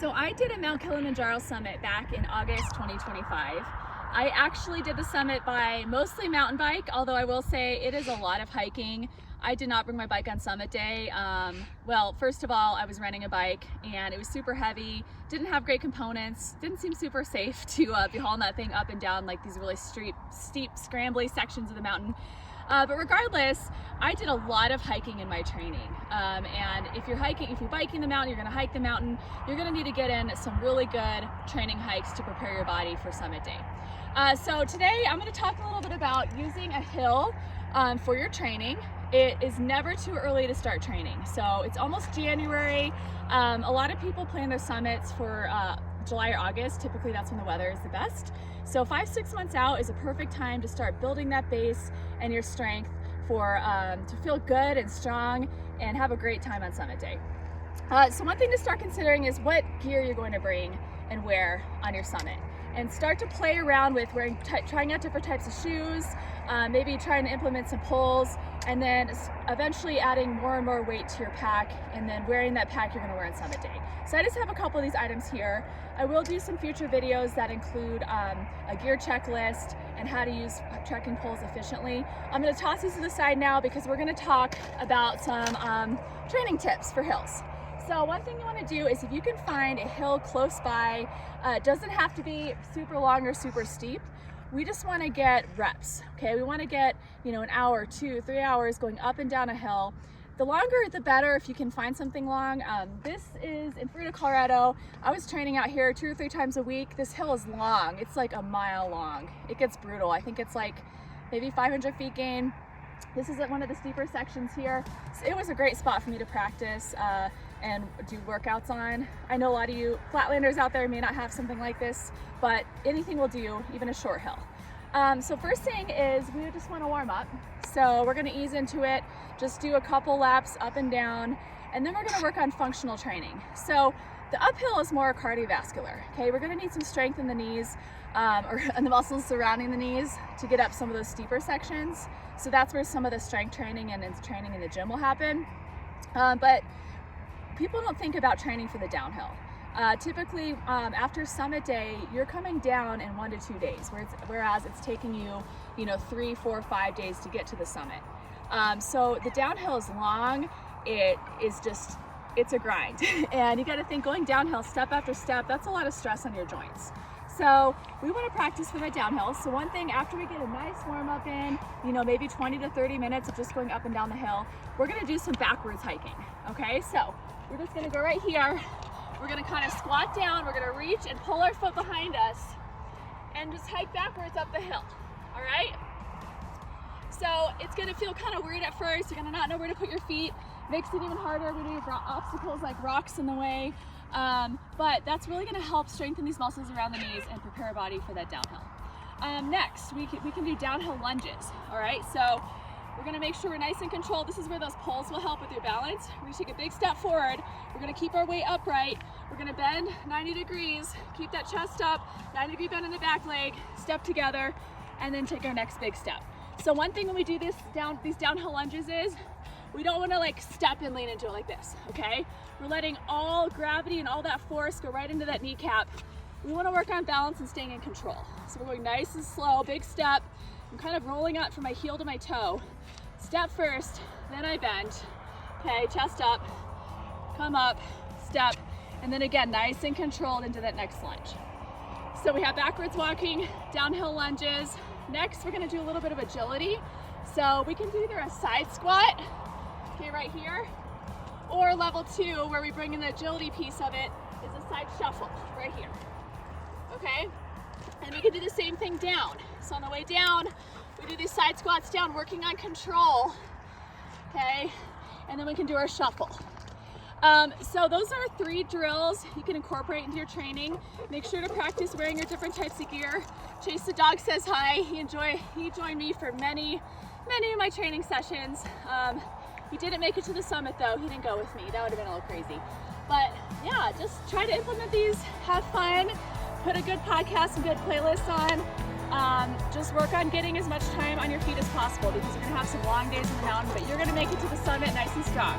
So I did a Mount Kilimanjaro summit back in August 2025. I actually did the summit by mostly mountain bike, although I will say it is a lot of hiking. I did not bring my bike on summit day. Well, first of all, I was renting a bike and it was super heavy, didn't have great components, didn't seem super safe to be hauling that thing up and down like these really steep, scrambly sections of the mountain. But regardless, I did a lot of hiking in my training. And if you're biking the mountain, you're gonna hike the mountain, you're gonna need to get in some really good training hikes to prepare your body for summit day. So today I'm gonna talk a little bit about using a hill for your training. It is never too early to start training. So it's almost January. A lot of people plan their summits for July or August. Typically that's when the weather is the best. So 5-6 months out is a perfect time to start building that base and your strength for to feel good and strong and have a great time on summit day. So one thing to start considering is what gear you're going to bring and wear on your summit, and start to play around with trying out different types of shoes, maybe trying to implement some pulls, and then eventually adding more and more weight to your pack, and then wearing that pack you're going to wear on summit day. So I just have a couple of these items here. I will do some future videos that include a gear checklist and how to use trekking poles efficiently. I'm going to toss these to the side now because we're going to talk about some training tips for hills. So one thing you want to do is, if you can find a hill close by, it doesn't have to be super long or super steep. We just want to get reps, okay? We want to get, an hour, 2-3 hours going up and down a hill. The longer, the better if you can find something long. This is in Fruita, Colorado. I was training out here 2 or 3 times a week. This hill is long. It's like a mile long. It gets brutal. I think it's like maybe 500 feet gain. This is at one of the steeper sections here. So it was a great spot for me to practice and do workouts on. I know a lot of you flatlanders out there may not have something like this, but anything will do, even a short hill. So first thing is we just want to warm up. So we're going to ease into it, just do a couple laps up and down, and then we're going to work on functional training. So the uphill is more cardiovascular, okay? We're going to need some strength in the knees or in the muscles surrounding the knees to get up some of those steeper sections. So that's where some of the strength training and training in the gym will happen. But people don't think about training for the downhill. Typically, after summit day, you're coming down in 1 to 2 days, whereas it's taking you, 3, 4, 5 days to get to the summit. So the downhill is long. It's a grind. And you got to think, going downhill step after step, that's a lot of stress on your joints. So we want to practice for the downhill. So one thing, after we get a nice warm up in, maybe 20 to 30 minutes of just going up and down the hill, we're going to do some backwards hiking. Okay, so we're just going to go right here. We're going to kind of squat down. We're going to reach and pull our foot behind us and just hike backwards up the hill. All right. So it's going to feel kind of weird at first. You're going to not know where to put your feet. Makes it even harder when you have obstacles like rocks in the way. But that's really going to help strengthen these muscles around the knees and prepare our body for that downhill. Next, we can do downhill lunges. All right, so we're going to make sure we're nice and controlled. This is where those poles will help with your balance. We're going to take a big step forward. We're going to keep our weight upright. We're going to bend 90 degrees, keep that chest up, 90-degree bend in the back leg, step together, and then take our next big step. So one thing when we do these downhill lunges is, we don't want to step and lean into it like this, okay? We're letting all gravity and all that force go right into that kneecap. We want to work on balance and staying in control. So we're going nice and slow, big step. I'm kind of rolling up from my heel to my toe. Step first, then I bend. Okay, chest up, come up, step, and then again, nice and controlled into that next lunge. So we have backwards walking, downhill lunges. Next, we're going to do a little bit of agility. So we can do either a side squat, okay, right here, or level 2, where we bring in the agility piece of it, is a side shuffle right here, okay? And we can do the same thing down. So on the way down, we do these side squats down, working on control, okay? And then we can do our shuffle. So those are 3 drills you can incorporate into your training. Make sure to practice wearing your different types of gear. Chase the dog says hi. He joined me for many of my training sessions. He didn't make it to the summit though. He didn't go with me. That would have been a little crazy. But yeah, just try to implement these, have fun, put a good podcast and good playlist on. Just work on getting as much time on your feet as possible, because you're gonna have some long days in the mountain, but you're gonna make it to the summit nice and strong.